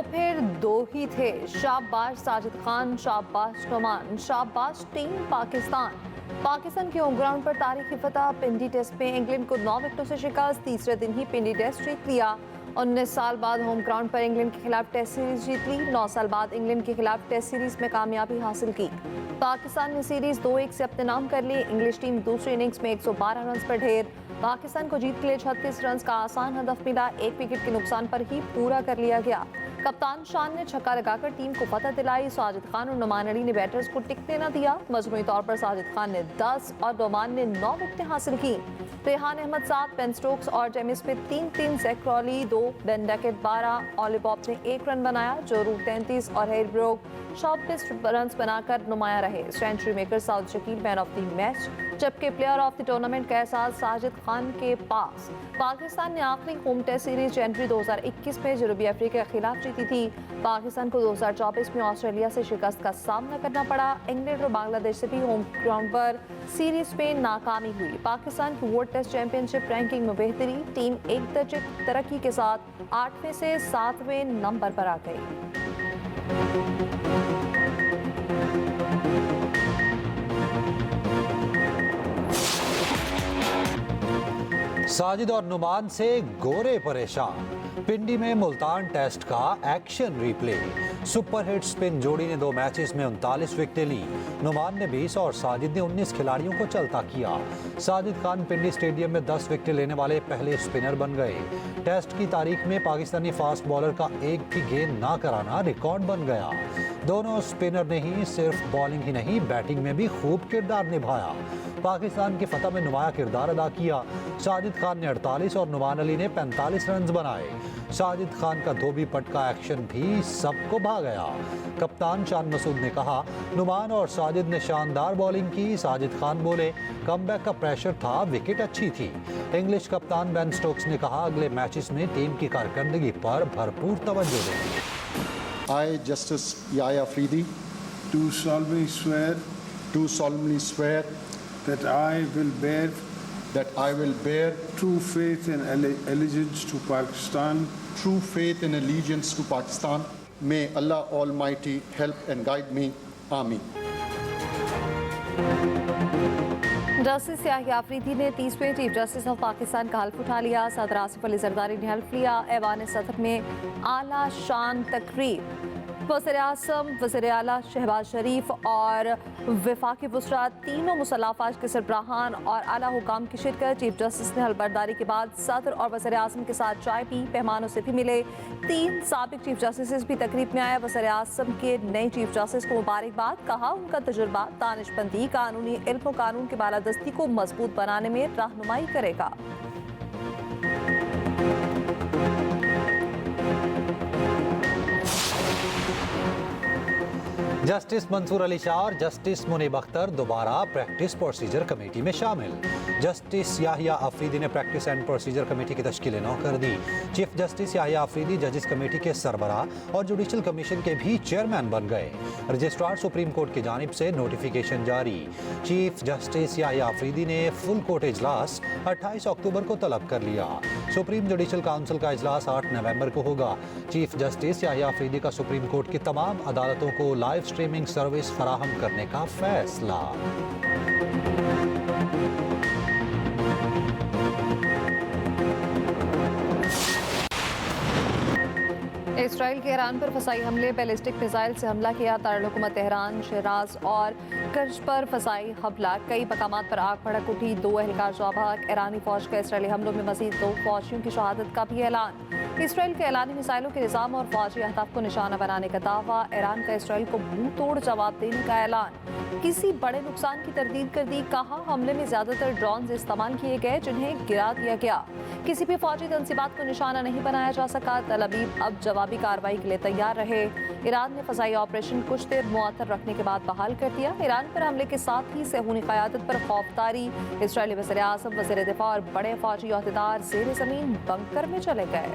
वो फिर दो ही थे, शाबाश साजिद खान, शाबाश नुमान, शाबाश टीम पाकिस्तान। पाकिस्तान के होम ग्राउंड पर तारीखी फतह। पिंडी टेस्ट में इंग्लैंड को 9 विकेटों से शिकस्त। तीसरे दिन ही पिंडी टेस्ट जीत लिया। 19 साल बाद होम ग्राउंड पर इंग्लैंड के खिलाफ टेस्ट सीरीज जीत ली। 9 साल बाद इंग्लैंड के खिलाफ टेस्ट सीरीज में कामयाबी हासिल की। पाकिस्तान ने सीरीज 2-1 से अपने नाम कर ली। इंग्लिश टीम दूसरी इनिंग्स में 112 रन पर ढेर। पाकिस्तान को जीत के लिए 36 रन का आसान हदफ मिला। 1 विकेट के नुकसान पर ही पूरा कर लिया गया। कप्तान शान ने छक्का लगाकर टीम को फतह दिलाई। साजिद खान और नुमान अली ने बैटर्स को टिकने न दिया। मजमूई तौर पर साजिद खान ने 10 और नुमान ने 9 विकेटें हासिल की। रेहान अहमद 7, बेन स्टोक्स और Jamie Smith 3-3, Zak Crawley 2, Ben Duckett 12, Ollie Pope ने 1 रन बनाया। जो रूट 33 और हैरी ब्रोक 26 रन बनाकर नुमाया रहे। Century maker Saud Shakeel man of the match, जबकि प्लेयर ऑफ द टूर्नामेंट का एहसास साजिद खान के पास। पाकिस्तान ने आखिरी होम टेस्ट सीरीज जनवरी 2021 में जनूबी अफ्रीका के खिलाफ जीती थी। पाकिस्तान को 2024 में ऑस्ट्रेलिया से शिकस्त का सामना करना पड़ा। इंग्लैंड और बांग्लादेश से भी होम ग्राउंड पर सीरीज में नाकामी हुई। पाकिस्तान की वर्ल्ड टेस्ट चैंपियनशिप रैंकिंग में बेहतरी। टीम एक दर्जे तरक्की के साथ 8वें से 7वें नंबर पर आ गई। साजिद और नुमान से गोरे परेशान। पिंडी में मुल्तान टेस्ट का एक्शन रिप्ले। सुपरहिट स्पिन जोड़ी ने 2 मैचेस में 39 विकेटें ली। नुमान ने 20 और साजिद ने 19 खिलाड़ियों को चलता किया। साजिद खान पिंडी स्टेडियम में 10 विकेटें लेने वाले पहले स्पिनर बन गए। टेस्ट की तारीख में पाकिस्तानी फास्ट बॉलर का एक भी गेंद ना कराना रिकॉर्ड बन गया। दोनों स्पिनर ने ही सिर्फ बॉलिंग ही नहीं, बैटिंग में भी खूब किरदार निभाया। पाकिस्तान की फतह में नुमाया किरदार अदा किया। साजिद खान ने 48 और नुमान अली ने 45 रन बनाए। साजिद खान का धोबी पट का एक्शन भी सबको भा गया। कप्तान शान मसूद ने कहा, नुमान और साजिद ने शानदार बॉलिंग की। साजिद खान बोले, कमबैक का प्रेशर था, विकेट अच्छी थी। इंग्लिश कप्तान बेन स्टोक्स ने कहा, अगले मैचेस में टीम की कारकर्दगी पर भरपूर तवज्जो देंगे। I, Justice Yahya Afridi, do solemnly swear that I will bear true faith and allegiance to Pakistan. May Allah Almighty help and guide me. Ameen. Justice Yahya Afridi ने 30वें चीफ जस्टिस ऑफ पाकिस्तान का हल्फ उठा लिया। सदर आसिफ अली जरदारी ने हल्फ लिया। ऐवान सदर में आला शान तकरीब। वज़ीर आज़म, वज़ीर आला शहबाज शरीफ और वफाकी वज़रा तीनों मुसल्लफ़ाज के सरबराहान और आला हुकाम की शिरकत। चीफ जस्टिस ने हलबरदारी के बाद सदर और वज़ीर आज़म के साथ चाय पी। मेहमानों से भी मिले। 3 साबिक चीफ जस्टिस भी तकरीब में आए। वज़ीर आज़म के नए चीफ जस्टिस को मुबारकबाद। कहा, उनका तजुर्बा दानिशमंदी कानूनी इल्म और कानून की बालादस्ती को मजबूत बनाने में रहनुमाई करेगा। जस्टिस मंसूर अली शाह और जस्टिस मुनीब अख्तर दोबारा प्रैक्टिस प्रोसीजर कमेटी में शामिल। जस्टिस याह्या अफरीदी ने प्रैक्टिस एंड प्रोसीजर कमेटी की तश्कील नौ कर दी। चीफ जस्टिस याह्या अफरीदी जजेस कमेटी के सरबराह और जुडिशल कमीशन के भी चेयरमैन बन गए। रजिस्ट्रार सुप्रीम कोर्ट की जानिब से नोटिफिकेशन जारी। चीफ जस्टिस याह्या अफरीदी ने फुल कोर्ट इजलास 28 अक्टूबर को तलब कर लिया। सुप्रीम जुडिशल काउंसिल का इजलास 8 नवंबर को होगा। चीफ जस्टिस याह्या अफरीदी का सुप्रीम कोर्ट की तमाम अदालतों को लाइव स्ट्रीमिंग सर्विस फराहम करने का फैसला। इसराइल के ईरान पर फ़साई हमले। बैलिस्टिक मिसाइल से हमला किया। दारुल-हुकूमत तेहरान, शिराज और कर्ज पर फ़साई हमला। कई मकामात पर आग भड़क उठी। 2 एहलकार जाबाक। ईरानी फौज का इसराइली हमलों में मज़ीद 2 फौजियों की शहादत का भी ऐलान। इसराइल के ऐलानी मिसाइलों के निज़ाम और फौजी अहदाफ को निशाना बनाने का दावा। ईरान का इसराइल को मुंह तोड़ जवाब देने का ऐलान। किसी बड़े नुकसान की तरदीद कर दी। कहा, हमले में ज़्यादातर ड्रोन इस्तेमाल किए गए जिन्हें गिरा दिया गया। किसी भी फौजी तंसीबात को निशाना नहीं बनाया जा सका। तल अवीव अब जवाबी कार्रवाई के लिए तैयार रहे। ईरान ने फ़ज़ाई ऑपरेशन कुछ देर मुअत्तल रखने के बाद बहाल कर दिया। ईरान पर हमले के साथ ही सेहूनी क़यादत पर खौफदारी। इसराइली वज़ीर आज़म, वज़ीर दिफ़ा और बड़े फौजी अहदेदार ज़ेर ज़मीन बंकर में चले गए।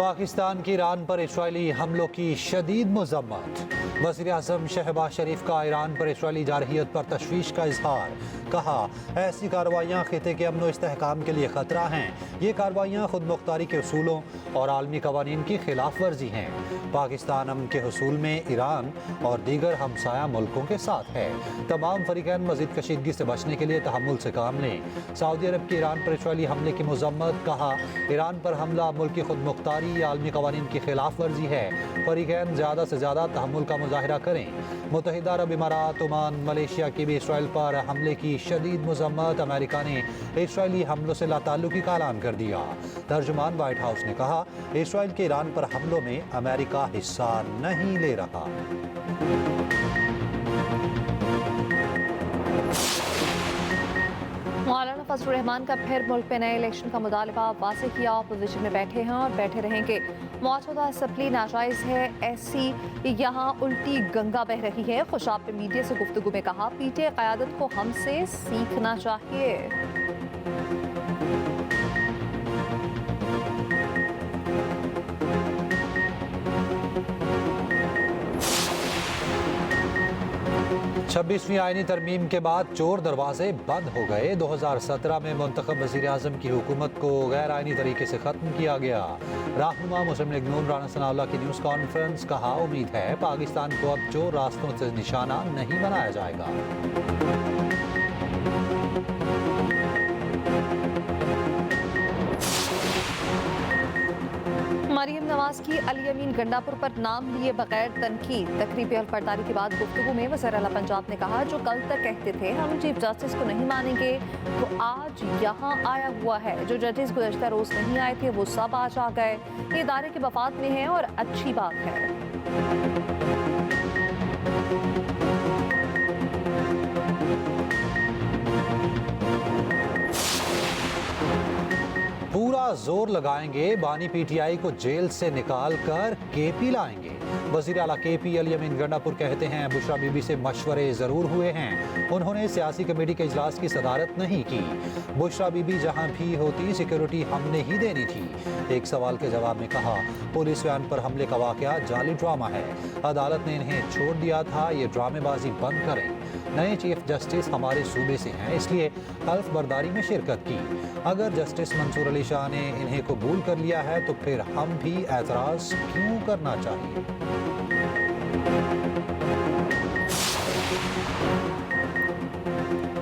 पाकिस्तान की ईरान पर इसराइली हमलों की शदीद मजम्मत। वज़ीर-ए-आज़म शहबाज शरीफ का ईरान पर इसराइली जारहियत पर तशवीश का इजहार। कहा, ऐसी कार्रवाइयाँ खिते के अमन व इस्तेहकाम के लिए ख़तरा हैं। ये कार्रवाइयाँ खुद मुख्तारी के उसूलों और आलमी कवानीन की खिलाफ वर्जी हैं। पाकिस्तान अमन के हुसूल में ईरान और दीगर हमसाया मुल्कों के साथ है। तमाम फरीकैन मज़ीद कशीदगी से बचने के लिए तहम्मुल से काम लें। सऊदी अरब की ईरान पर इसराइली हमले की मजम्मत। कहा, ईरान पर हमला मुल्क की खुद मुख्तारी आलमी कवानीन की खिलाफ वर्जी है। फरीकैन ज़्यादा से ज़्यादा तहम्मुल का मुजाहिरा करें। मुत्तहिदा अरब इमारात, ओमान, मलेशिया की भी इसराइल पर हमले की शदीद मजम्मत। अमेरिका ने इसराइली हमलों से लाताल्लुकी का ऐलान कर दिया। तर्जुमान व्हाइट हाउस ने कहा, इसराइल के ईरान पर हमलों में अमेरिका हिस्सा नहीं ले रहा। मौलाना फजलुर रहमान का फिर मुल्क में नए इलेक्शन का मुतालबा वाज़ेह किया। अपोजिशन में बैठे हैं और बैठे रहेंगे। मौजूदा असम्बली नाजायज़ है, ऐसी यहाँ उल्टी गंगा बह रही है। खुशाब ने मीडिया से गुफ्तगू में कहा, पीटीआई क़यादत को हमसे सीखना चाहिए। छब्बीसवीं आईनी तरमीम के बाद चोर दरवाजे बंद हो गए। 2017 में मुंतखब वज़ीर-ए-आज़म की हुकूमत को गैर आईनी तरीके से ख़त्म किया गया। रहनुमा मुस्लिम लीग नून राना सनाउल्लाह की न्यूज़ कॉन्फ्रेंस। कहा, उम्मीद है पाकिस्तान को अब चोर रास्तों से निशाना नहीं बनाया जाएगा। मरियम नवाज की अली अमीन गंडापुर पर नाम लिए बगैर तनकीद। तकरीबी अल्परदारी के बाद गुफ्तगू में वज़ीर आला पंजाब ने कहा, जो कल तक कहते थे हम चीफ जस्टिस को नहीं मानेंगे, तो आज यहाँ आया हुआ है। जो जजेस गुज़श्ता रोज़ नहीं आए थे वो सब आज आ गए। ये इदारे के वफात में है और अच्छी बात है। पूरा जोर लगाएंगे, बानी पीटीआई को जेल से निकाल कर केपी लाएंगे। वज़ीर आला केपी अली अमीन गंडापुर कहते हैं, बुशरा बीबी से मशवरे ज़रूर हुए हैं, उन्होंने सियासी कमेटी के इजलास की सदारत नहीं की। बुशरा बीबी जहां भी होती सिक्योरिटी हमने ही देनी थी। एक सवाल के जवाब में कहा, पुलिस वैन पर हमले का वाक़या जाली ड्रामा है, अदालत ने इन्हें छोड़ दिया था, ये ड्रामेबाजी बंद करें। नए चीफ जस्टिस हमारे सूबे से हैं, इसलिए हल्फ बर्दारी में शिरकत की। अगर जस्टिस मंसूर अली शाह ने इन्हें कबूल कर लिया है तो फिर हम भी एतराज़ क्यों करना चाहिए।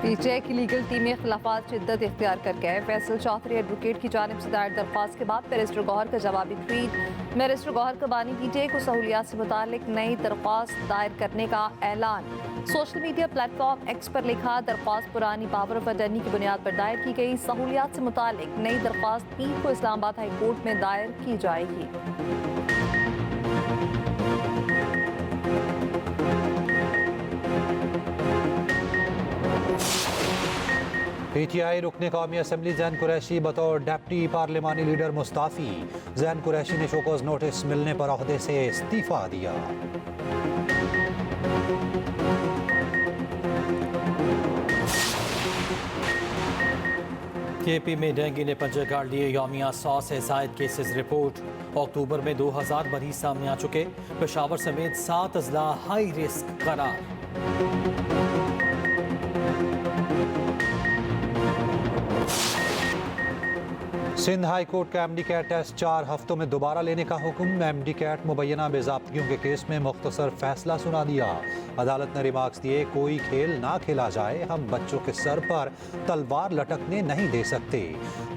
पीटीआई की लीगल टीम में खिलाफात शिद्दत इख्तियार कर गए। फैसल चौधरी एडवोकेट की जानिब से दायर दरख्वास्त के बाद बैरिस्टर गौहर का जवाबी ट्वीट। बैरिस्टर गौहर का बानी पीटीआई को सहूलियात से मुतालिक नई दरख्वास्त दायर करने का ऐलान। सोशल मीडिया प्लेटफॉर्म एक्स पर लिखा, दरख्वास्त पुरानी पावर ऑफ अटर्नी की बुनियाद पर दायर की गई। सहूलियात से मुतालिक नई दरख्वास्त 3 को इस्लामाबाद हाई कोर्ट में दायर की जाएगी। पीटीआई रुकने कौमी असम्बली जैन कुरैशी बतौर डेप्टी पार्लिमानी लीडर मुस्ताफ़ी। जैन कुरैशी ने शोकॉज नोटिस मिलने पर ओहदे से इस्तीफा दिया। केपी में डेंगू ने पंजे गाड़ लिए। यौमिया 100 से ज़ायद केसेस रिपोर्ट। अक्टूबर में 2000 मरीज सामने आ चुके। पेशावर समेत 7 अजला हाई रिस्क करार। सिंध हाई कोर्ट का एमडी कैट टेस्ट 4 हफ्तों में दोबारा लेने का हुक्म। एमडी कैट मुबैना बेज़ाब्तियों के केस में मुख्तसर फैसला सुना दिया। अदालत ने रिमार्क्स दिए, कोई खेल ना खेला जाए, हम बच्चों के सर पर तलवार लटकने नहीं दे सकते।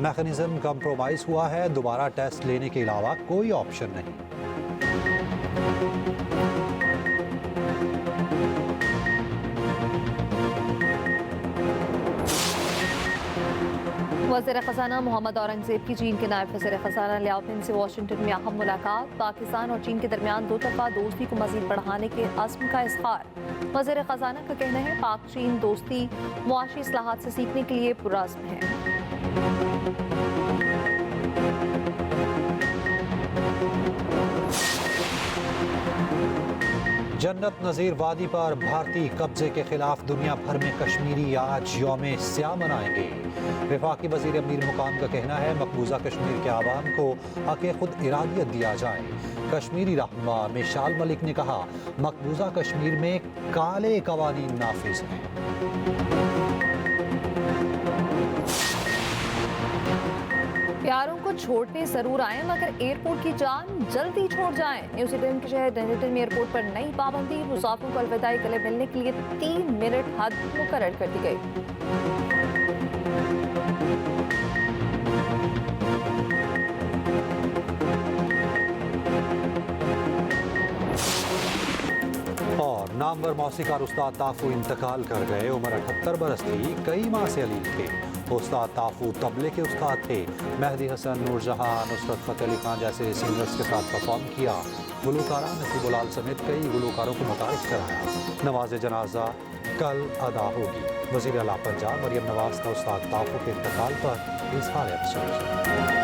मैकेनिज्म कंप्रोमाइज हुआ है, दोबारा टेस्ट लेने के अलावा कोई ऑप्शन नहीं। वज़ीर ख़ज़ाना मोहम्मद औरंगज़ेब की चीन के नायब वज़ीर ख़ज़ाना लियाओपिन से वाशिंगटन में अहम मुलाकात। पाकिस्तान और चीन के दरमियान 2 तरफ़ा दोस्ती को मज़ीद बढ़ाने के अज़्म का इज़हार। वज़ीर ख़ज़ाना का कहना है, पाक चीन दोस्ती मुआशी इस्लाहात से सीखने के लिए पुरअज़्म है। जन्नत नज़ीर वादी पर भारतीय कब्जे के खिलाफ दुनिया भर में कश्मीरी आज यौम स्या मनाएंगे। वफाकी वज़ीर अमीर मुकाम का कहना है मकबूजा कश्मीर के आवाम को हक़ खुद इरादियत दिया जाए। कश्मीरी रहनुमा मिशाल मलिक ने कहा मकबूजा कश्मीर में काले कवानीन नाफिज हैं। प्यारों को छोड़ने जरूर आए मगर एयरपोर्ट की जान जल्दी छोड़ जाएं। न्यूजीलैंड के शहर डनटन में एयरपोर्ट पर नई पाबंदी, मुसाफिरों को अलविदाई गले मिलने के लिए 3 मिनट हद मुकर्रर कर दी गई। और नामवर मौसीकार उस्ताद ताफू इंतकाल कर गए। उम्र 78 बरस थी, कई माह से अलील थे। उस्ताद ताफू तबले के उस्ताद थे। मेहदी हसन, नूरजहां, नुसरत फ़तेह अली खान जैसे सिंगर्स के साथ परफॉर्म किया। गुलकारा नसीबुलाल समेत कई गुलकारों को मुतारिफ कराया। नमाज जनाजा कल अदा होगी। वज़ीर आला पंजाब मरियम नवाज का उस्ताद ताफू के इंतकाल पर इज़हार अफसोस।